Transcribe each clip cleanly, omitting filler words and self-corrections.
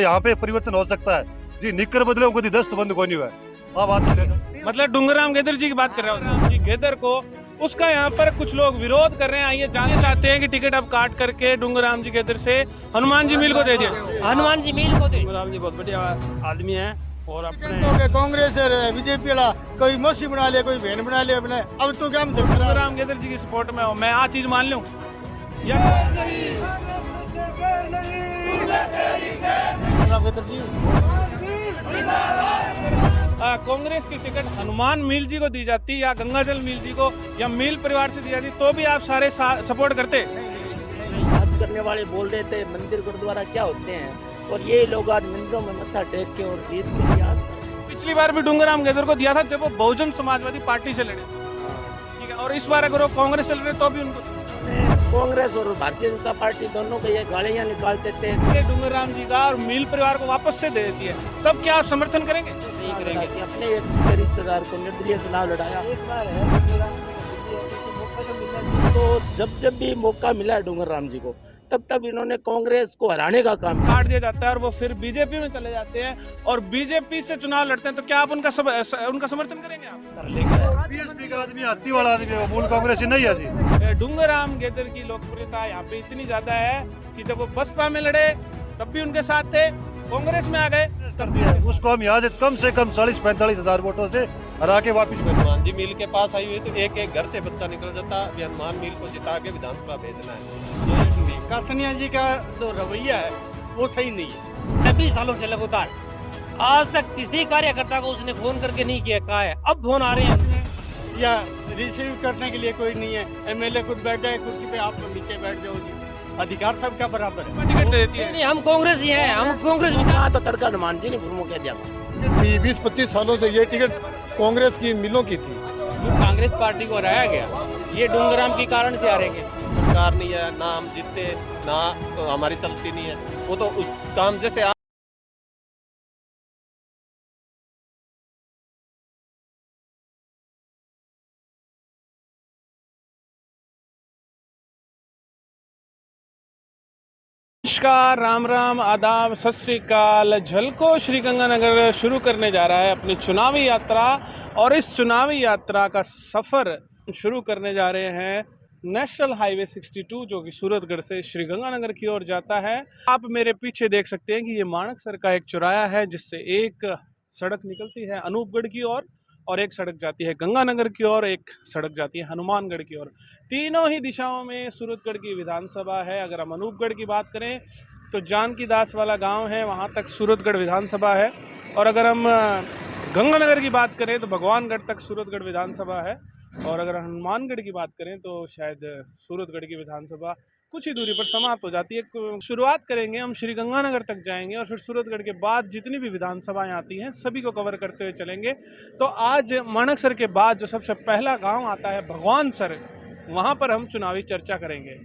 यहाँ पे परिवर्तन हो सकता है जी। निकर बदले कभी दस्त बंद को नहीं हुआ। मतलब डूंगरराम गेदर जी की बात कर रहे हो? डूंगरराम जी गेदर को उसका यहाँ पर कुछ लोग विरोध कर रहे हैं। आइए जानना चाहते हैं कि टिकट अब काट करके डूंगरराम जी गेदर से हनुमान जी मील को दे दिया। हनुमान जी मील को दे। डूंगरराम जी बहुत बढ़िया आदमी है और अपने कांग्रेस बीजेपी वाला कोई मौसी बना ले, कोई बहन बना ले अपने। अब तो क्या डूंगरराम गेदर जी की सपोर्ट में हो, मैं आ चीज मान लूं कांग्रेस की टिकट हनुमान मील जी को दी जाती या गंगाजल मील जी को या मील परिवार से दी जाती तो भी आप सारे सपोर्ट करते? बात करने वाले बोल रहे थे मंदिर गुरुद्वारा क्या होते हैं, और ये लोग आज मंदिरों में मत्था टेक के और जीत के लिए आज पिछली बार भी डूंगरराम गेदर को दिया था जब वो बहुजन समाजवादी पार्टी से लड़े, ठीक है, और इस बार अगर वो कांग्रेस से लड़े तो भी उनको कांग्रेस और भारतीय जनता पार्टी दोनों के ये गालियां निकालते थे। डूंगरराम जी का और मील परिवार को वापस से दे देती है, तब क्या आप समर्थन करेंगे? नहीं करेंगे कि अपने एक सीधे रिश्तेदार को निर्दलीय चुनाव लड़ाया। तो जब भी मौका मिला है डूंगरराम जी को, तब इन्होंने कांग्रेस को हराने का काम काट दिया जाता है और वो फिर बीजेपी में चले जाते हैं और बीजेपी से चुनाव लड़ते हैं, तो क्या आप उनका समर्थन करेंगे? आप बीएसपी का आदमी हाथी वाला आदमी है, मूल कांग्रेस नहीं है जी। डूंगरराम गेदर की लोकप्रियता यहाँ पे इतनी ज्यादा है कि जब वो बसपा में लड़े तब भी उनके साथ थे, कांग्रेस में आ गए कर दिया उसको हम यहाँ से कम 40-45 हजार वोटों से हरा के वापिस। हनुमान जी मील के पास आई हुई तो एक एक घर से बच्चा निकल जाता। अभी हनुमान मील को जिता के विधानसभा भेजना है। कासनिया जी का जो रवैया है वो सही नहीं है। 20 सालों से लगातार आज तक किसी कार्यकर्ता को उसने फोन करके नहीं किया, कहा है अब फोन आ रहे हैं या रिसीव करने के लिए कोई नहीं है। एमएलए खुद बैठ जाए कुर्सी पे, आप लोग नीचे बैठ जाओ जी, अधिकार सबका बराबर है। टिकट दे देती है। नहीं, हम कांग्रेस ही हैं, हम कांग्रेस में तो तड़का हनुमान जी ने गुरुओं कह दिया। 20-25 सालों से ये टिकट कांग्रेस की मिलों की थी। कांग्रेस पार्टी को हराया गया, ये डूंगरराम के कारण से हारेंगे। सरकार नहीं है, ना हम जीतते ना तो हमारी चलती नहीं है, वो तो उस काम जैसे नमस्कार, राम राम, आदाब, सत श्री अकाल। झलको श्री गंगानगर शुरू करने जा रहा है अपनी चुनावी यात्रा और इस चुनावी यात्रा का सफ़र शुरू करने जा रहे हैं नेशनल हाईवे 62 जो कि सूरतगढ़ से श्री गंगानगर की ओर जाता है। आप मेरे पीछे देख सकते हैं कि ये माणकसर का एक चौराहा है जिससे एक सड़क निकलती है अनूपगढ़ की ओर और एक सड़क जाती है गंगानगर की ओर, एक सड़क जाती है हनुमानगढ़ की ओर। तीनों ही दिशाओं में सूरतगढ़ की विधानसभा है। अगर हम अनूपगढ़ की बात करें तो जानकी दास वाला गांव है, वहां तक सूरतगढ़ विधानसभा है, और अगर हम गंगानगर की बात करें तो भगवानगढ़ तक सूरतगढ़ विधानसभा है, और अगर हनुमानगढ़ की बात करें तो शायद सूरतगढ़ की विधानसभा कुछ ही दूरी पर समाप्त हो जाती है। शुरुआत करेंगे हम श्री गंगानगर तक जाएंगे और फिर सूरतगढ़ के बाद जितनी भी विधानसभाएं आती हैं सभी को कवर करते हुए चलेंगे। तो आज माणकसर के बाद जो सबसे पहला गांव आता है भगवानसर, वहां पर हम चुनावी चर्चा करेंगे।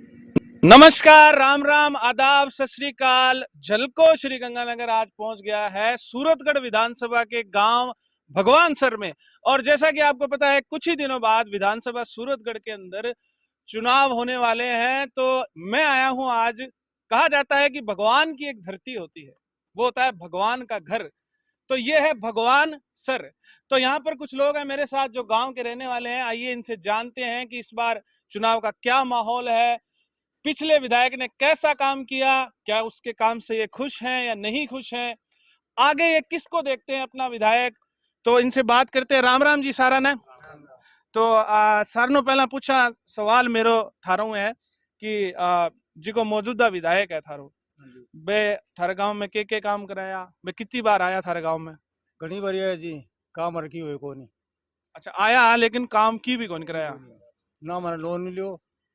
नमस्कार, राम राम, आदाब, सत श्री अकाल। झलको श्री गंगानगर आज पहुंच गया है सूरतगढ़ विधानसभा के गांव भगवानसर में, और जैसा कि आपको पता है कुछ ही दिनों बाद विधानसभा सूरतगढ़ के अंदर चुनाव होने वाले हैं। तो मैं आया हूं आज, कहा जाता है कि भगवान की एक धरती होती है, वो होता है भगवान का घर, तो ये है भगवान सर। तो यहाँ पर कुछ लोग हैं मेरे साथ जो गांव के रहने वाले हैं, आइए इनसे जानते हैं कि इस बार चुनाव का क्या माहौल है, पिछले विधायक ने कैसा काम किया, क्या उसके काम से ये खुश हैं या नहीं खुश हैं, आगे ये किसको देखते हैं अपना विधायक। तो इनसे बात करते हैं। राम राम जी सारा ने तो सर ने पहला पूछा सवाल मेरो थारो है कि जिको मौजूदा विधायक है थारो बे थारे गांव में के काम कराया, बे कितनी बार आया थारे गांव में? घनी बार है जी, काम रखी हुई को नहीं। अच्छा, आया लेकिन काम की भी कौन कराया? ना हमारा लोन मिलो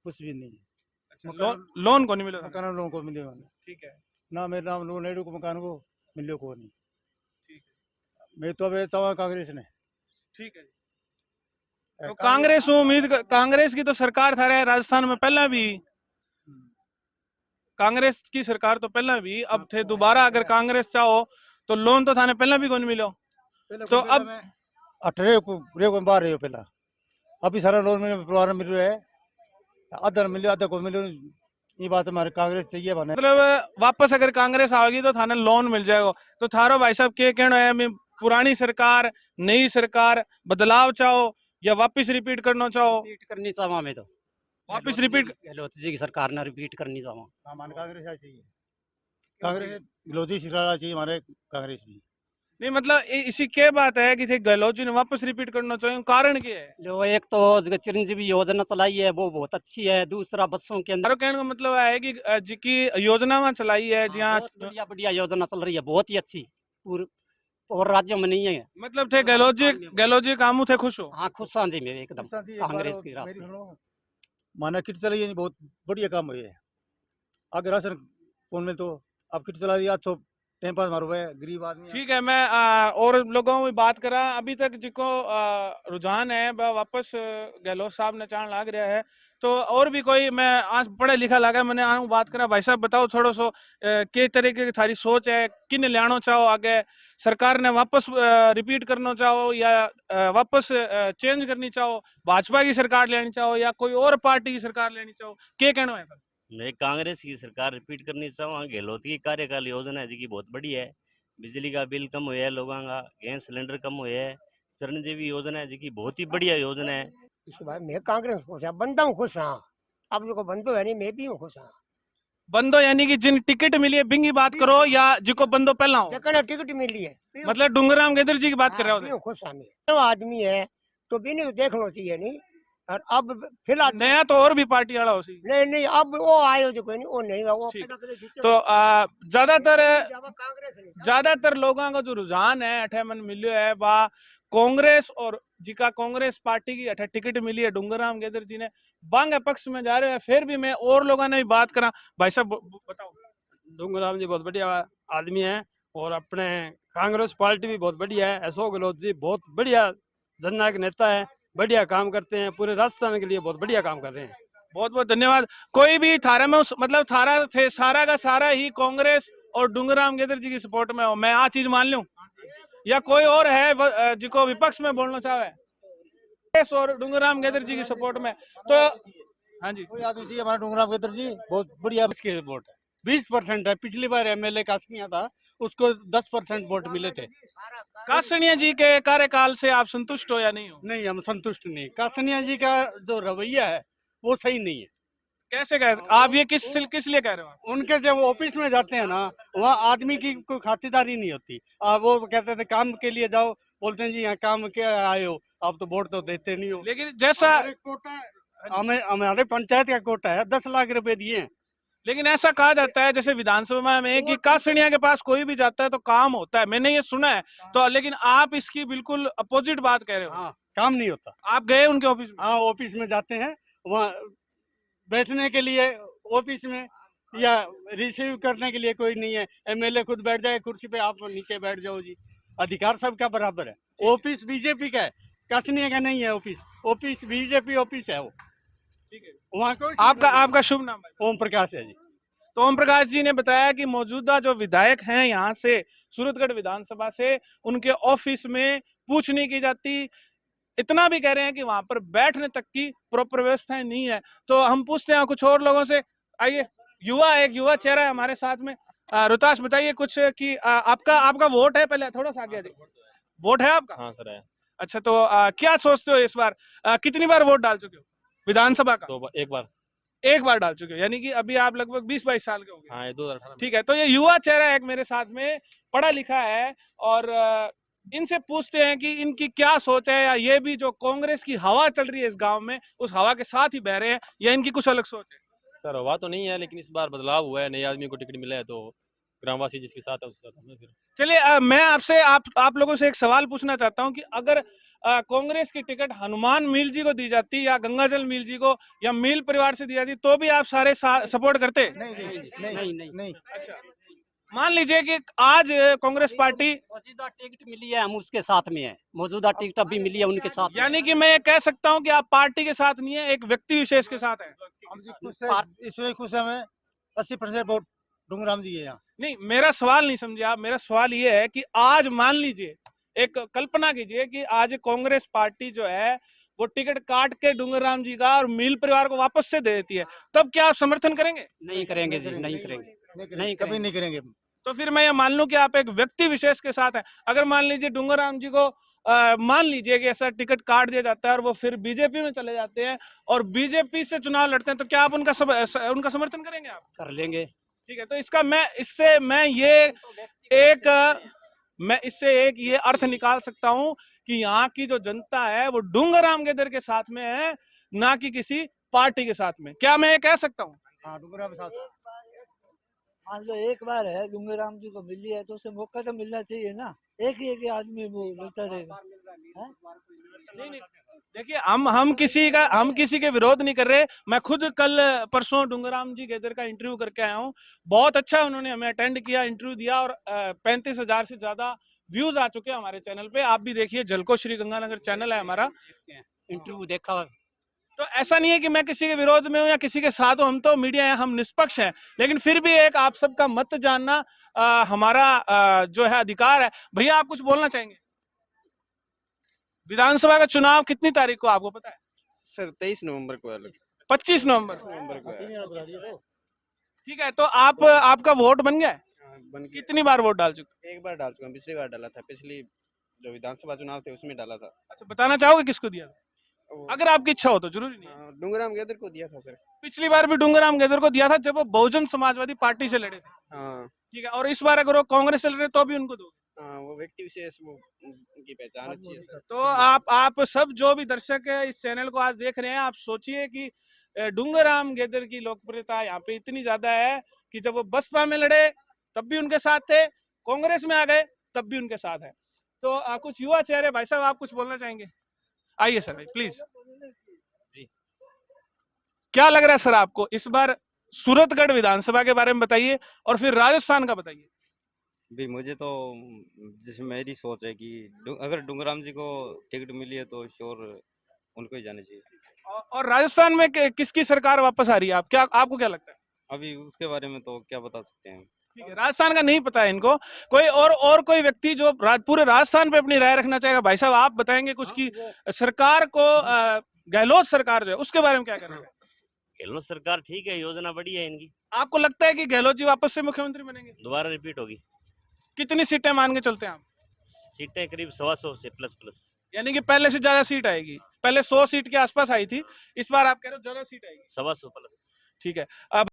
कुछ भी नहीं। अच्छा, लोन को नहीं मिला? मकान लोन को मिले मैंने, ठीक है, ना मेरे नाम लोन है को मकान को मिले को नहीं। ठीक है, मैं तो अब चाहूँ कांग्रेस ने। ठीक है। तो कांग्रेस कांग्रेस की तो सरकार था रहे राजस्थान में पहला भी, कांग्रेस की सरकार तो पहला भी, अब थे दोबारा अगर कांग्रेस चाहो तो लोन तो थाने पहला भी कौन मिलो, तो अब 18 बार रहे हो पहला, अभी सारा लोन मेरे परिवार में मिल रहा है, आधा मिले आधा को मिले ये बात हमारे कांग्रेस चाहिए बने। मतलब वापस अगर कांग्रेस आएगी तो थाने लोन मिल जाएगा। तो थारो भाई साहब के कहना है, मैं पुरानी सरकार, नई सरकार, बदलाव चाहो या वापस रिपीट करना चाहो? रिपीट करनी चाहवा मैं तो वापस रिपीट। गहलोत जी की सरकार ने रिपीट करनी चाहवा। हमारे कांग्रेस आनी चाहिए, कांग्रेस विरोधी सरकार चाहिए हमारे कांग्रेस भी। नहीं मतलब इसी के बात है कि थे गहलोत जी ने वापस रिपीट करना चाहिए, कारण क्या है? जो एक तो जो चिरंजीवी योजना चलाई है वो बहुत अच्छी है। दूसरा बसों के अंदर हमारे कहने का मतलब है कि जी की योजना में चलाई है, जहाँ बहुत बढ़िया बढ़िया योजना चल रही है, बहुत ही अच्छी। पूरे और राज्यों में नहीं है। मतलब थे गहलोत जी कामों थे खुश हो? हाँ खुश हाँ जी, मेरे एकदम कांग्रेस की राशि। माना किट चलाई है, बहुत बढ़िया काम हुए है। आगे राशन फोन में तो अब किट चला दिया तो टाइम पास मारो है, गरीब आदमी। ठीक है, मैं और लोगों में बात करा। अभी तक जिको रुझान है वह वापस गहलोत साहब ने चाण लाग रहा है। तो और भी कोई, मैं आज पढ़ा लिखा लगा, मैंने आऊँ बात करा। भाई साहब बताओ थोड़ा सो के तरीके की थारी सोच है, किन लियानो चाहो आगे? सरकार ने वापस रिपीट करना चाहो या वापस चेंज करनी चाहो? भाजपा की सरकार लेनी चाहो या कोई और पार्टी की सरकार लेनी चाहो? के कहना है? मैं कांग्रेस की सरकार रिपीट करनी चाहूँगा। गहलोत की कार्यकाल योजना है जी की बहुत बढ़िया है। बिजली का बिल कम हुआ है, लोगों का गैस सिलेंडर कम हुआ है। चिरंजीवी योजना है जी की बहुत ही बढ़िया योजना है। भाई मैं कांग्रेस खुश है, बंदा हूँ खुश। हाँ अब जो बंदो है नहीं, मैं भी हूँ खुश। हाँ बंदो यानी कि जिन टिकट मिली है बिंगी बात करो या जिको बंदो पहला हो? जगह टिकट मिली है, मतलब डूंगराम गेदर जी की बात कर रहे हो? खुश हमें तो आदमी है तो भी नहीं देखना चाहिए नहीं। और अब फिलहाल नया तो और भी पार्टी वाला हो सी। नहीं नहीं, अब वो आयो जो कोई नहीं, वो नहीं वो ठीक। पहले जीते तो कांग्रेस नहीं। ज्यादातर लोगों का जो रुझान है अठे मन मिलियो है वह कांग्रेस और जिका कांग्रेस पार्टी की अठे टिकट मिली है डूंगराम गेदर जी ने बांगे पक्ष में जा रहे हैं। फिर भी मैं और लोगों ने भी बात करा। भाई साहब बताओ। डूंगराम जी बहुत बढ़िया आदमी है और अपने कांग्रेस पार्टी भी बहुत बढ़िया है। अशोक गहलोत जी बहुत बढ़िया जननायक नेता है, बढ़िया काम करते हैं, पूरे राजस्थान के लिए बहुत बढ़िया काम कर रहे हैं। बहुत बहुत धन्यवाद। कोई भी थारा में मतलब थारा थे सारा का सारा ही कांग्रेस और डूंगराम गेदर जी की सपोर्ट में हो, मैं आ चीज मान लूं? या कोई और है जिको विपक्ष में बोलना चाहे कांग्रेस और डूंगराम गेदर जी की सपोर्ट में? तो हाँ जी, कोई आदमी चाहिए हमारा डूंगराम गेदर जी, बहुत बढ़िया। इसकी वोट है 20% है। पिछली बार एमएलए कासनिया था, उसको 10% वोट मिले थे। कासनिया जी के कार्यकाल से आप संतुष्ट हो या नहीं हो? नहीं, हम संतुष्ट नहीं। कासनिया जी का जो रवैया है वो सही नहीं है। कैसे कह आप ये किस लिए कह रहे हो? उनके जब ऑफिस में जाते हैं ना, वहाँ आदमी की कोई खातिरदारी नहीं होती। वो कहते थे काम के लिए जाओ, बोलते हैं जी यहाँ काम के आए हो, आप तो वोट तो देते नहीं हो। लेकिन जैसा हमारे पंचायत का कोटा है, 10 लाख रुपए दिए हैं। लेकिन ऐसा कहा जाता है जैसे विधानसभा में कि कासनिया के पास कोई भी जाता है तो काम होता है, मैंने ये सुना है। तो लेकिन आप इसकी बिल्कुल अपोजिट बात कह रहे हो। हाँ, काम नहीं होता। आप गए उनके ऑफिस में? हाँ, ऑफिस में जाते हैं, वहाँ बैठने के लिए ऑफिस में या रिसीव करने के लिए कोई नहीं है। एमएलए खुद बैठ जाए कुर्सी पे, आप नीचे बैठ जाओ जी। अधिकार सबका बराबर है। ऑफिस बीजेपी का है, कासनिया का नहीं है। ऑफिस बीजेपी ऑफिस है वो। ठीक है, वहाँ कोई आपका शुभ नाम है? ओम प्रकाश है जी। तो ओम प्रकाश जी ने बताया कि मौजूदा जो विधायक हैं यहाँ से सूरतगढ़ विधानसभा से, उनके ऑफिस में पूछ नहीं की जाती। इतना भी कह रहे हैं कि वहां पर बैठने तक की प्रॉपर व्यवस्थाएं नहीं है। तो हम पूछते हैं कुछ और लोगों से। आइए, एक युवा चेहरा है हमारे साथ में। रोहतास बताइए कुछ कि आपका वोट है? पहले थोड़ा सा आगे वोट है आपका? हाँ सर है। अच्छा, तो क्या सोचते हो इस बार कितनी बार वोट डाल चुके हो विधानसभा का? तो एक बार डाल चुके हो, यानी कि अभी आप लगभग 20-22 साल के हो गए। हाँ, 2018। ठीक है, तो ये युवा चेहरा है एक मेरे साथ में, पढ़ा लिखा है, और इनसे पूछते हैं कि इनकी क्या सोच है, या ये भी जो कांग्रेस की हवा चल रही है इस गांव में उस हवा के साथ ही बह रहे हैं, या इनकी कुछ अलग सोच है? सर हवा तो नहीं है, लेकिन इस बार बदलाव हुआ है, नए आदमी को टिकट मिला है तो ग्रामवासी जिसके साथ है उसके साथ हम। फिर चलिए, मैं आपसे आप लोगों से एक सवाल पूछना चाहता हूं कि अगर कांग्रेस की टिकट हनुमान मील जी को दी जाती या गंगाजल मील जी को या मील परिवार से दी जाती तो भी आप सारे सपोर्ट करते? नहीं। अच्छा, मान लीजिए कि आज कांग्रेस पार्टी मौजूदा टिकट मिली है, हम उसके साथ में है। मौजूदा टिकट अभी मिली है उनके साथ। यानी कि मैं कह सकता हूं कि आप पार्टी के साथ नहीं है, एक व्यक्ति विशेष के साथ है। इसमें कुछ हमें 80% वोट डूंगराम जी है यहाँ। नहीं, मेरा सवाल नहीं समझे आप। मेरा सवाल ये है कि आज मान लीजिए, एक कल्पना कीजिए कि आज कांग्रेस पार्टी जो है वो टिकट काट के डूंगर राम जी का और मील परिवार को वापस से दे देती है, तब क्या आप समर्थन करेंगे? नहीं करेंगे जी, नहीं करेंगे। नहीं कभी करेंगे। नहीं करेंगे। तो फिर मैं ये मान लूं कि आप एक व्यक्ति विशेष के साथ हैं। अगर मान लीजिए डूंगर राम जी को मान लीजिए कि ऐसा टिकट काट दिया जाता है और वो फिर बीजेपी में चले जाते हैं और बीजेपी से चुनाव लड़ते हैं, तो क्या आप उनका समर्थन करेंगे आप? कर लेंगे। ठीक है, तो इसका मैं इससे एक ये अर्थ निकाल सकता हूं कि यहाँ की जो जनता है वो डूंगर राम गेदर के साथ में है, ना कि किसी पार्टी के साथ में। क्या मैं ये कह सकता हूँ? हाँ, डूंगरा के साथ। मान लो एक बार है डूंगर राम जी को मिली है तो उसे मौका तो मिलना चाहिए ना, एक ही आदमी वो लड़ता रहेगा। नहीं, देखिए हम किसी के विरोध नहीं कर रहे। मैं खुद कल परसों डूंगराम जी गेदर का इंटरव्यू करके आया हूँ, बहुत अच्छा उन्होंने हमें अटेंड किया, इंटरव्यू दिया और 35,000 से ज्यादा व्यूज आ चुके हैं हमारे चैनल पे। आप भी देखिए, झलको श्री गंगानगर चैनल है हमारा। इंटरव्यू देखा। तो ऐसा नहीं है कि मैं किसी के विरोध में हूँ या किसी के साथ हूँ, हम तो मीडिया है, हम निष्पक्ष हैं, लेकिन फिर भी एक आप सबका मत जानना हमारा जो है अधिकार है। भैया आप कुछ बोलना चाहेंगे? विधानसभा का चुनाव कितनी तारीख को आपको पता है? सर 23 नवंबर को है। 25 नवंबर को है। ठीक है, तो आपका वोट बन गया है? कितनी बार वोट डाल चुके? एक बार डाल चुका हूं, पिछली बार डाला था, पिछली जो विधानसभा चुनाव थे उसमें डाला था। अच्छा, बताना चाहोगे किसको दिया था? अगर आपकी इच्छा हो तो, जरूरी नहीं है। डूंगराम गेदर को दिया था सर। पिछली बार भी डूंगराम गेदर को दिया था जब वो बहुजन समाजवादी पार्टी से लड़े थे। हाँ ठीक है, और इस बार अगर वो कांग्रेस से लड़े तो भी उनको दोगे? हाँ, वो व्यक्ति विशेष, वो उनकी पहचान अच्छी है सर। तो आप सब जो भी दर्शक है इस चैनल को आज देख रहे हैं, आप सोचिए कि डूंगराम गेदर की लोकप्रियता यहाँ पे इतनी ज्यादा है कि जब वो बसपा में लड़े तब भी उनके साथ थे, कांग्रेस में आ गए तब भी उनके साथ है। तो कुछ युवा चेहरे, भाई साहब आप कुछ बोलना चाहेंगे? आइए सर भाई प्लीज। जी, क्या लग रहा है सर आपको इस बार सूरतगढ़ विधानसभा के बारे में बताइए और फिर राजस्थान का बताइए। भी मुझे तो जैसे मेरी सोच है कि अगर डूंगराम जी को टिकट मिली है तो श्योर उनको ही जाना चाहिए। और राजस्थान में किसकी सरकार वापस आ रही है? आपको क्या लगता है? अभी उसके बारे में तो क्या बता सकते हैं। ठीक है, राजस्थान का नहीं पता है इनको। कोई और कोई व्यक्ति जो पूरे राजस्थान पे अपनी राय रखना चाहेगा? भाई साहब आप बताएंगे कुछ की सरकार को गहलोत सरकार जो है उसके बारे में क्या कहना है? गहलोत सरकार ठीक है, योजना बढ़िया है इनकी। आपको लगता है कि गहलोत जी वापस से मुख्यमंत्री बनेंगे? दोबारा रिपीट होगी। कितनी सीटें मान के चलते हैं आप? सीटें करीब 125 से प्लस। यानी कि पहले से ज्यादा सीट आएगी। पहले 100 सीट के आसपास आई थी, इस बार आप कह रहे हो ज्यादा सीट आएगी। 125 प्लस। ठीक है, अब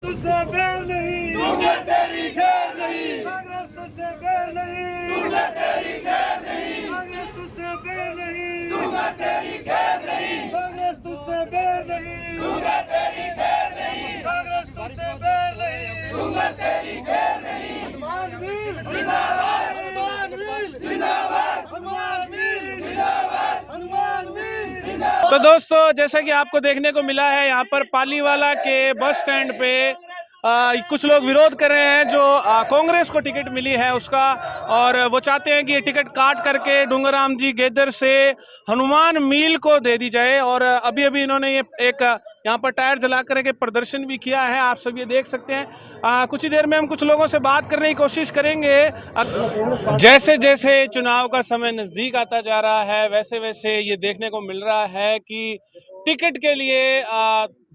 तुझसे बैर नहीं, दूंगा तेरी खैर नहीं, कांग्रेस तुझसे बैर नहीं, दूंगा तेरी खैर नहीं, कांग्रेस तुझसे बैर नहीं, दूंगा तेरी खैर नहीं, कांग्रेस तुझसे बैर नहीं, दूंगा तेरी खैर नहीं, कांग्रेस तुझसे बैर नहीं, दूंगा तेरी खैर नहीं। हनुमान वीर जिंदाबाद, हनुमान वीर जिंदाबाद, हनुमान वीर जिंदाबाद, हनुमान वीर जिंदाबाद। तो दोस्तों, जैसा कि आपको देखने को मिला है, यहाँ पर पालीवाला के बस स्टैंड पे कुछ लोग विरोध कर रहे हैं जो कांग्रेस को टिकट मिली है उसका, और वो चाहते हैं कि ये टिकट काट करके डूंगराम जी गेदर से हनुमान मील को दे दी जाए। और अभी अभी इन्होंने ये एक यहाँ पर टायर जला करके प्रदर्शन भी किया है, आप सब ये देख सकते हैं। कुछ ही देर में हम कुछ लोगों से बात करने की कोशिश करेंगे। जैसे जैसे चुनाव का समय नज़दीक आता जा रहा है, वैसे वैसे ये देखने को मिल रहा है कि टिकट के लिए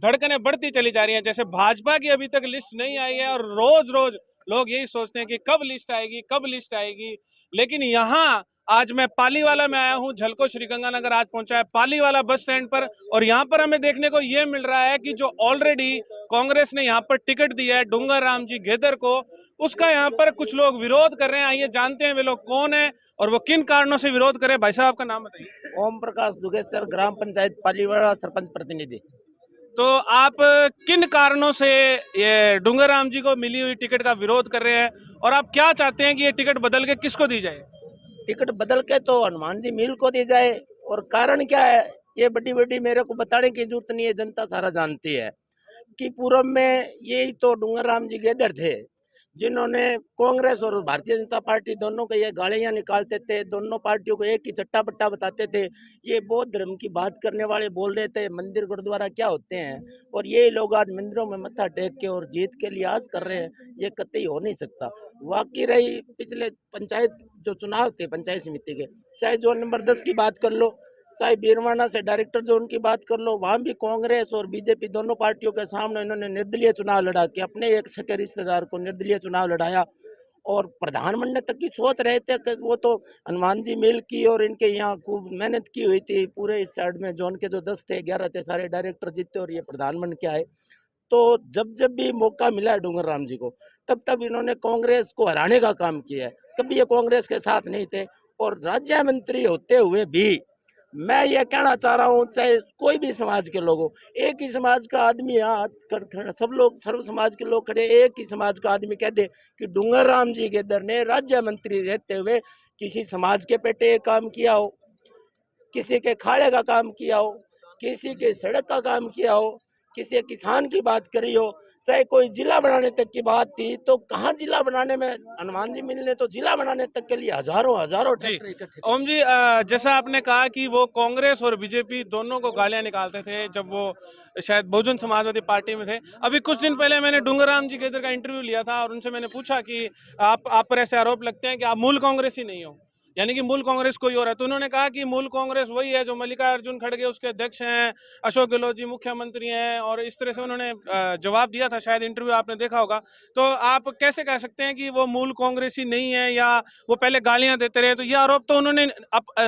धड़कनें बढ़ती चली जा रही हैं। जैसे भाजपा की अभी तक लिस्ट नहीं आई है और रोज रोज लोग यही सोचते हैं कि कब लिस्ट आएगी, कब लिस्ट आएगी। लेकिन यहाँ आज मैं पालीवाला में आया हूँ, झलको श्रीगंगानगर आज पहुंचा है पालीवाला बस स्टैंड पर, और यहाँ पर हमें देखने को ये मिल रहा है कि जो ऑलरेडी कांग्रेस ने यहाँ पर टिकट दिया है डूंगराम जी गेदर को, उसका यहाँ पर कुछ लोग विरोध कर रहे हैं। आइए जानते हैं वे लोग कौन है और वो किन कारणों से विरोध करें। भाई साहब आपका नाम बताइए। ओम प्रकाश दुगेश्वर, ग्राम पंचायत पालीवाला, सरपंच प्रतिनिधि। तो आप किन कारणों से ये डूंगराम जी को मिली हुई टिकट का विरोध कर रहे हैं, और आप क्या चाहते हैं कि ये टिकट बदल के किसको दी जाए? टिकट बदल के तो हनुमान जी मील को दी जाए। और कारण क्या है ये बड़ी मेरे को बताने की जरूरत नहीं है, जनता सारा जानती है कि पूर्व में यही तो डूंगराम जी गेदर थे जिन्होंने कांग्रेस और भारतीय जनता पार्टी दोनों को ये गालियां निकालते थे, दोनों पार्टियों को एक ही चट्टा पट्टा बताते थे। ये बौद्ध धर्म की बात करने वाले बोल रहे थे मंदिर गुरुद्वारा क्या होते हैं, और ये लोग आज मंदिरों में मत्था टेक के और जीत के लिहाज कर रहे हैं, ये कतई हो नहीं सकता। वाकई रही पिछले पंचायत जो चुनाव थे पंचायत समिति के, चाहे जोन नंबर 10 की बात कर लो, चाहे बीरवाना से डायरेक्टर जोन की बात कर लो, वहां भी कांग्रेस और बीजेपी दोनों पार्टियों के सामने इन्होंने निर्दलीय चुनाव लड़ा के अपने एक सगे रिश्तेदार को निर्दलीय चुनाव लड़ाया। और प्रधानमंत्री तक की सोच रहे थे कि वो तो हनुमान जी मिल की और इनके यहाँ खूब मेहनत की हुई थी, पूरे इस साइड में जोन के जो 10 थे 11 थे सारे डायरेक्टर जीते और ये प्रधानमंत्री क्या है। तो जब जब भी मौका मिला है डूंगर राम जी को, तब तब इन्होंने कांग्रेस को हराने का काम किया है। कभी ये कांग्रेस के साथ नहीं थे। और राज्य मंत्री होते हुए भी मैं ये कहना चाह रहा हूँ, चाहे कोई भी समाज के लोग हो, एक ही समाज का आदमी यहाँ सब लोग सर्व समाज के लोग खड़े, एक ही समाज का आदमी कह दे कि डूंगर राम जी गेदर ने राज्य मंत्री रहते हुए किसी समाज के पेटे काम किया हो, किसी के खाड़े का काम किया हो, किसी के सड़क का काम किया हो, किसी किसान की बात करी हो, चाहे कोई जिला बनाने तक की बात थी, तो कहाँ जिला बनाने में हनुमान जी मिलने तो जिला बनाने तक के लिए हजारों ट्रैक्टर इकट्ठे। ओम जी, जैसा आपने कहा कि वो कांग्रेस और बीजेपी दोनों को गालियां निकालते थे जब वो शायद बहुजन समाजवादी पार्टी में थे। अभी कुछ दिन पहले मैंने डूंगर राम जी गेदर का इंटरव्यू लिया था और उनसे मैंने पूछा कि आप पर ऐसे आरोप लगते हैं कि आप मूल कांग्रेस ही नहीं हो, यानी कि मूल कांग्रेस कोई और है। तो उन्होंने कहा कि मूल कांग्रेस वही है जो मल्लिकार्जुन खड़गे उसके अध्यक्ष हैं, अशोक गहलोत जी मुख्यमंत्री हैं, और इस तरह से उन्होंने जवाब दिया था। शायद इंटरव्यू आपने देखा होगा। तो आप कैसे कह सकते हैं कि वो मूल कांग्रेस ही नहीं है या वो पहले गालियां देते रहे? तो ये आरोप तो उन्होंने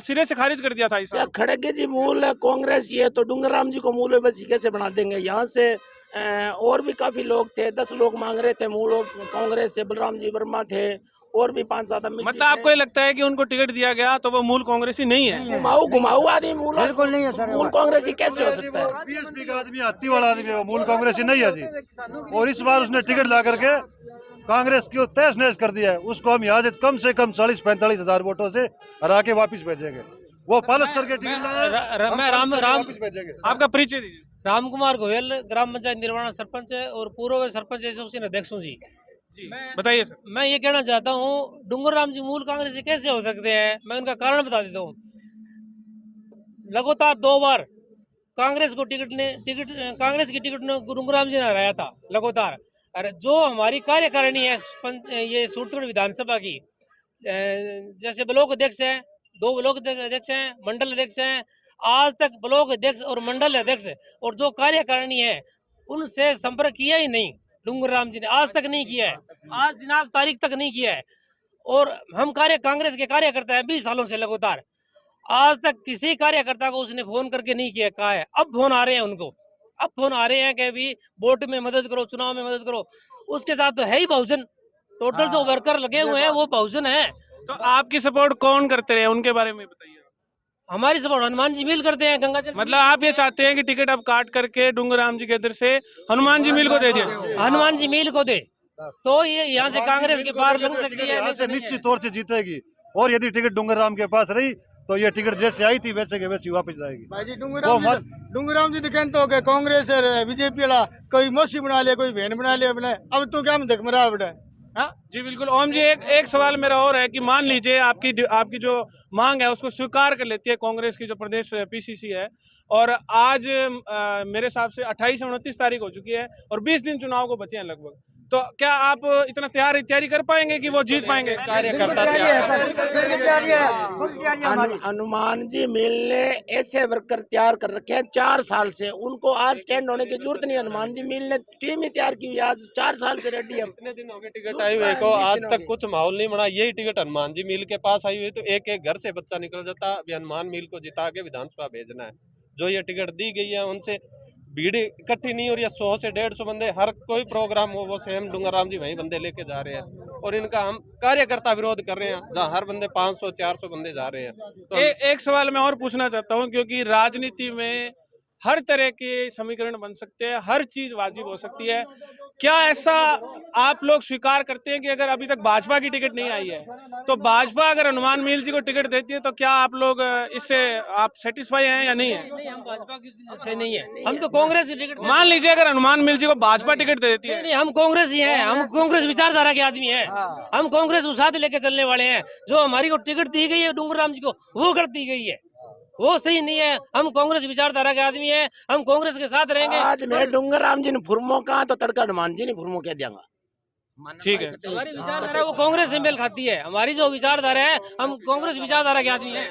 सिरे से खारिज कर दिया था। इस खड़गे जी मूल कांग्रेस ही है तो डूंगर राम जी को मूल बसी कैसे बना देंगे? यहाँ से और भी काफी लोग थे, 10 लोग मांग रहे थे मूल कांग्रेस से, बलराम जी वर्मा थे और भी 5-7 मतलब आपको ये लगता है कि उनको टिकट दिया गया तो वो मूल कांग्रेस ही नहीं है? घुमाऊ आदमी मूल बिल्कुल नहीं है सर, मूल कांग्रेस ही कैसे हो सकता है? बीएसपी का आदमी, हत्ती वाला आदमी है, वो मूल कांग्रेस ही नहीं है जी। और इस बार उसने टिकट ला करके कांग्रेस की तहस नहस कर दिया है। उसको हम यहाँ से कम 40-45 हजार वोटों से हरा के वापिस भेजेंगे। वो पालस करके टिकट लाया, मैं राम वापिस भेजेंगे। आपका परिचय दीजिए। राम कुमार गोयल, ग्राम पंचायत निर्वाणा सरपंच है और पूर्व सरपंच एसोसिएशन अध्यक्ष हूँ जी। बताइए सर। मैं ये कहना चाहता हूँ, डूंगर राम जी मूल कांग्रेस से कैसे हो सकते हैं? मैं उनका कारण बता देता हूँ। लगातार 2 बार कांग्रेस की टिकट ने डूंगर राम जी ने हराया था लगातार। अरे जो हमारी कार्यकारिणी है ये सूरतगढ़ विधानसभा की, जैसे ब्लॉक अध्यक्ष है, 2 ब्लॉक अध्यक्ष हैं, मंडल अध्यक्ष हैं, आज तक ब्लॉक अध्यक्ष और मंडल अध्यक्ष और जो कार्यकारिणी है उनसे संपर्क किया ही नहीं डूंगर राम जी ने, आज तक नहीं किया है, आज दिनांक तारीख तक नहीं किया है। और हम कांग्रेस के कार्यकर्ता हैं 20 सालों से लगातार, आज तक किसी कार्यकर्ता को उसने फोन करके नहीं किया, कहा है। अब फोन आ रहे हैं उनको, अब फोन आ रहे हैं कि भी वोट में मदद करो, चुनाव में मदद करो। उसके साथ तो है ही बहुजन, टोटल जो वर्कर लगे हुए हैं वो बहुजन है। तो आपकी सपोर्ट कौन करते रहे, उनके बारे में बताइए। हमारी सपोर्ट हनुमान जी मिल करते हैं, गंगाजल। मतलब आप ये चाहते हैं कि टिकट अब काट करके डूंगर राम जी गेदर से हनुमान जी मिल को दे दिया? हनुमान जी मिल को दे तो ये यहाँ से कांग्रेस के पार लग सकती है, यहाँ से निश्चित तौर से जीतेगी। और यदि टिकट डूंगर राम के पास रही तो ये टिकट जैसे आई थी वैसे के वैसे वापस जाएगी। भाई जी डूंगर राम जी तो कहते हो कांग्रेस और बीजेपी वाला कोई मौसी बना ले, कोई बहन बना ले अपने, अब तो क्या धक मरा बेटा। जी बिल्कुल। ओम जी, एक सवाल मेरा और है कि मान लीजिए आपकी जो मांग है उसको स्वीकार कर लेती है कांग्रेस की जो प्रदेश पीसीसी है, और आज मेरे हिसाब से 28 और 29 तारीख हो चुकी है और 20 दिन चुनाव को बचे हैं लगभग, तो क्या आप इतना तैयारी कर पाएंगे कि वो जीत पाएंगे? हनुमान जी मिल ने ऐसे वर्कर तैयार कर रखे हैं 4 साल से, उनको आज स्टैंड होने की जरूरत नहीं। हनुमान जी मिल ने टीम ही तैयार की हुई, आज 4 साल से रेडी है। इतने दिन हो गए टिकट आई हुए को, आज तक कुछ माहौल नहीं बना। यही टिकट हनुमान जी मिल के पास आई हुई तो एक घर से बच्चा निकल जाता। अभी हनुमान मिल को जिता के विधानसभा भेजना है। जो ये टिकट दी गई है उनसे भीड़ इकट्ठी नहीं हो रही है, 100 से 150 बंदे, हर कोई प्रोग्राम हो वो सेम डूंगर राम जी वही बंदे लेके जा रहे हैं। और इनका हम कार्यकर्ता विरोध कर रहे हैं, जहाँ हर बंदे 500-400 बंदे जा रहे हैं। तो एक सवाल मैं और पूछना चाहता हूँ, क्योंकि राजनीति में हर तरह के समीकरण बन सकते हैं, हर चीज वाजिब हो सकती है। क्या ऐसा आप लोग स्वीकार करते हैं कि अगर अभी तक भाजपा की टिकट नहीं आई है तो भाजपा अगर हनुमान मिल जी को टिकट देती है तो क्या आप लोग इससे आप सेटिस्फाई हैं या नहीं है? नहीं, हम भाजपा की से नहीं है, हम तो कांग्रेस की टिकट। मान लीजिए अगर हनुमान मिल जी को भाजपा टिकट दे देती है? नहीं, हम कांग्रेस ही हैं, हम कांग्रेस विचारधारा के आदमी हैं, हम कांग्रेस को साथ लेके चलने वाले हैं। जो हमारी को टिकट दी गई है डूंगर राम जी को, वो कर दी गई है, वो सही नहीं है। हम कांग्रेस विचारधारा के आदमी हैं, हम कांग्रेस के साथ रहेंगे। आज मैं डूंगर राम जी ने फुरमो कहा तो तड़का हनुमान जी ने फुरमो कह दिया। ठीक है। हमारी विचारधारा वो कांग्रेस से मेल खाती है। हमारी जो विचारधारा है, हम कांग्रेस विचारधारा के आदमी हैं।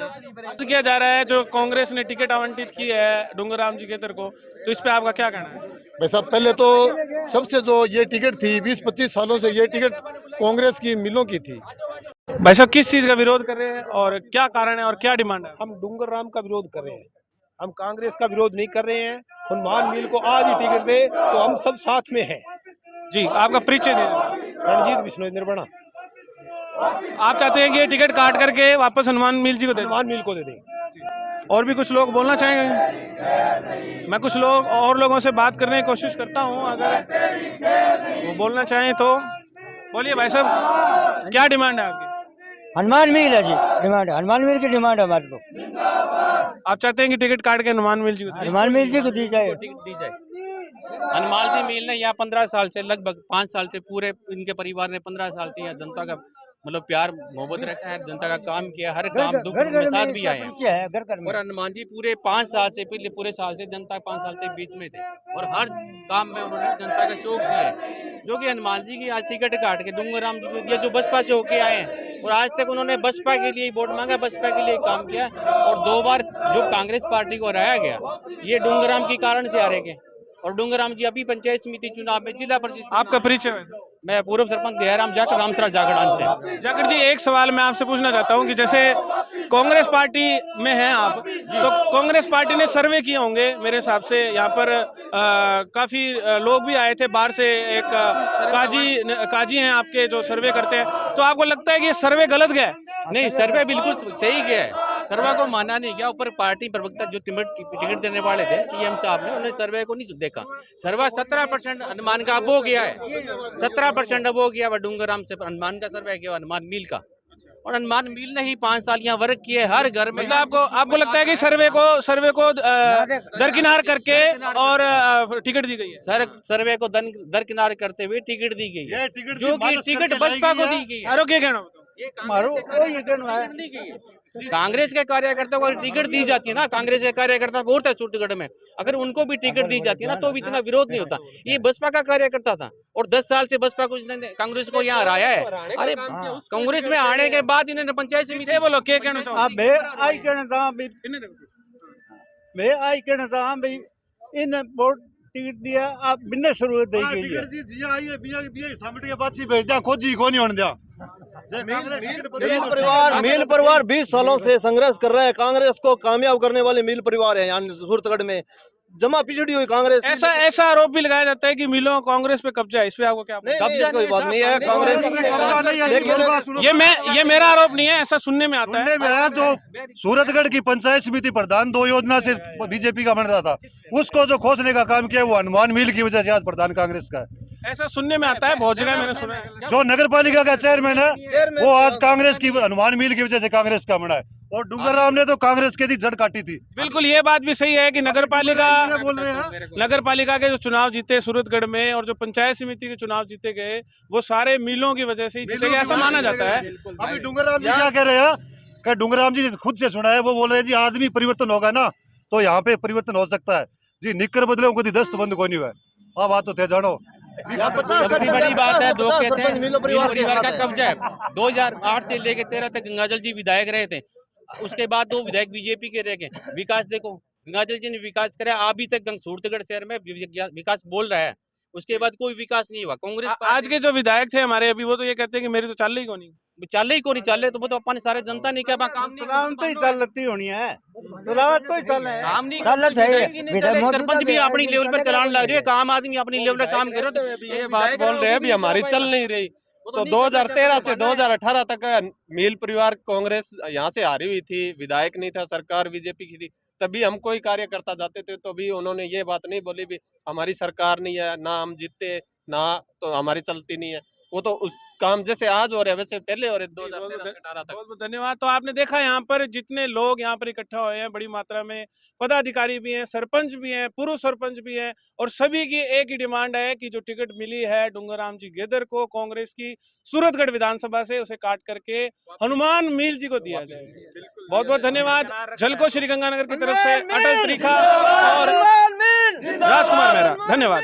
किया जा रहा है जो कांग्रेस ने टिकट आवंटित की है डूंगरराम जी गेदर को, तो इस पे आपका क्या कहना है? भाई साहब, पहले तो सबसे जो ये टिकट थी 20-25 सालों से ये टिकट कांग्रेस की मिलों की थी। भाई साहब किस चीज का विरोध कर रहे हैं और क्या कारण है और क्या डिमांड है? हम डूंगर राम का विरोध कर रहे हैं, हम कांग्रेस का विरोध नहीं कर रहे हैं। हनुमान मिल को आज ही टिकट दे तो हम सब साथ में हैं। जी, आपका परिचय दे। रणजीत बिश्नोई निर्वाणा। आप चाहते हैं कि ये टिकट काट करके वापस हनुमान मिल जी को दे? हनुमान मिल को दे दें। और भी कुछ लोग बोलना चाहेंगे? मैं कुछ लोग और लोगों से बात करने की कोशिश करता हूं, अगर वो बोलना चाहें तो बोलिए। भाई साहब क्या डिमांड है आपकी? हनुमान मिल है जी, डिमांड है हनुमान मिल की डिमांड है हमारे को। आप चाहते हैं कि टिकट काट के हनुमान मिल जी को हनुमान मिल जी को दी जाए। हनुमान जी मिल ने यहाँ 15 साल से, लगभग 5 साल से, पूरे इनके परिवार ने 15 साल से यहाँ जनता का मतलब प्यार मोहब्बत रखा है, जनता का काम किया, हर काम दुख में साथ भी आए हैं। और हनुमान जी पूरे 5 साल से, पिछले पूरे साल से जनता 5 साल से बीच में थे और हर काम में उन्होंने जनता का शौक दिया है। जो कि हनुमान जी की आज टिकट काट के डूंगरराम जी को दिया, जो बसपा से होके आए हैं और आज तक उन्होंने बसपा के लिए वोट मांगा, बसपा के लिए काम किया। और 2 बार जो कांग्रेस पार्टी को हराया गया, ये डूंगरराम के कारण से हारे गए। और डूंगरराम जी अभी पंचायत समिति चुनाव में, जिला परिषद। आपका परिचय? मैं पूर्व सरपंच दयाराम जाकर, रामसरा जागरण से। जाकर जी, एक सवाल मैं आपसे पूछना चाहता हूं कि जैसे कांग्रेस पार्टी में हैं आप, तो कांग्रेस पार्टी ने सर्वे किए होंगे मेरे हिसाब से। यहाँ पर काफी लोग भी आए थे बाहर से, एक काजी हैं आपके जो सर्वे करते हैं, तो आपको लगता है कि ये सर्वे गलत गया? नहीं, सर्वे बिल्कुल सही गया है, सर्वे को माना नहीं गया। ऊपर पार्टी प्रवक्ता जो टिकट देने वाले थे सीएम साहब ने, उन्होंने सर्वे को नहीं देखा। सर्वे 17% हनुमान का अब हो गया है, 17% अब हो गया वह डूंगरराम से हनुमान का सर्वे किया, हनुमान मिल का। और हनुमान मिल ने ही 5 साल यहाँ वर्क किए हर घर में। मतलब आपको लगता है कि सर्वे को दरकिनार करके और टिकट दी गई है? सर्वे को दरकिनार करते हुए टिकट दी गई है, जो कि टिकट बसपा को दी गई है। क्या कहना? कांग्रेस के कार्यकर्ता को टिकट दी जाती है ना, कांग्रेस के कार्यकर्ता बहुत है सूरतगढ़ में, अगर उनको भी टिकट दी जाती है ना तो भी इतना विरोध नहीं होता। ये बसपा का कार्यकर्ता था और 10 साल से बसपा को कांग्रेस को यहाँ हराया है। अरे कांग्रेस में आने के बाद इन्होंने पंचायत समिति। बोलो क्या कहना चाहूँ? इन वोट टिकट दिया आप बिना शुरू दे गई है। टिकट जी आई है, बिया बिया सामने के बाद से भेज दिया, खोजी को नहीं होने दिया। मिल परिवार 20 सालों से संघर्ष कर रहा है, कांग्रेस को कामयाब करने वाले मिल परिवार है यहाँ सूरतगढ़ में। जमा पिछड़ी हुई कांग्रेस। ऐसा आरोप भी लगाया जाता है कि मिलों कांग्रेस पे कब्जा है, इस पे आपको क्या? कब्जा कोई बात नहीं है, कांग्रेस ये मेरा आरोप नहीं है, ऐसा सुनने में आता है। जो सूरतगढ़ की पंचायत समिति प्रधान 2 योजना से बीजेपी का बन रहा था, उसको जो खोजने का काम किया वो हनुमान मिल की वजह से आज प्रधान कांग्रेस का है, ऐसा सुनने में आता है। बहुत जगह मैंने सुना है। जो नगर पालिका का चेयरमैन है वो आज कांग्रेस की, हनुमान मिल की वजह से कांग्रेस का बना है, और डूंगरराम ने तो कांग्रेस के जड़ काटी थी। बिल्कुल, ये बात भी सही है कि नगर पालिका के जो चुनाव जीते सूरतगढ़ में और जो पंचायत समिति के चुनाव जीते गए, वो सारे मिलों की वजह से ही जीते गए, ऐसा माना जाता है। अभी डूंगरराम जी क्या कह रहे हैं? डूंगरराम जी खुद से सुना है, वो बोल रहे हैं जी आदमी परिवर्तन होगा ना तो यहाँ पे परिवर्तन हो सकता है जी। निकर बदले को दस्त बंद को नहीं हुआ। अब बात तो थे जानो, सबसे बड़ी बात है, 2 कहते हैं मिल परिवार का कब्जा है। 2008 से लेकर 13 तक गंगाजल जी विधायक रहे थे, उसके बाद 2 विधायक बीजेपी के रह गए। विकास देखो, गंगाजल जी ने विकास कराया, अभी तक सूरतगढ़ शहर में विकास बोल रहा है, उसके बाद कोई विकास नहीं हुआ। कांग्रेस आज के जो विधायक थे हमारे अभी, वो तो ये कहते हैं कि मेरी तो चाल ही को नहीं, चले तो वो तो अपन सारे जनता नहीं क्या काम तो ही चलती होनी है, तो ही चल है, काम नहीं। सरपंच भी अपनी लेवल पर चलाने लग रही है, काम आदमी अपनी लेवल पर काम करे। तो ये बात बोल रहे हैं अभी हमारी चल नहीं रही, तो 2013 से 2018 तक मिल परिवार कांग्रेस यहाँ से हारी हुई थी, विधायक नहीं था, सरकार बीजेपी की थी, तभी हम कोई कार्यकर्ता जाते थे तो भी उन्होंने ये बात नहीं बोली भी हमारी सरकार नहीं है, ना हम जीतते ना तो हमारी चलती नहीं है। वो तो उस काम जैसे आज हो रहे हैं वैसे पहले हो रहे 2018 तक। बहुत बहुत धन्यवाद। तो आपने देखा यहाँ पर जितने लोग यहाँ पर इकट्ठा हुए हैं, बड़ी मात्रा में पदाधिकारी भी हैं, सरपंच भी हैं, पूर्व सरपंच भी हैं, और सभी की एक ही डिमांड है कि जो टिकट मिली है डूंगरराम जी गेदर को कांग्रेस की सूरतगढ़ विधानसभा से, उसे काट करके हनुमान मिल जी को दिया जाए। बहुत बहुत धन्यवाद। झलको श्रीगंगानगर की तरफ से अटल त्रिखा और राजकुमार मेहरा, धन्यवाद।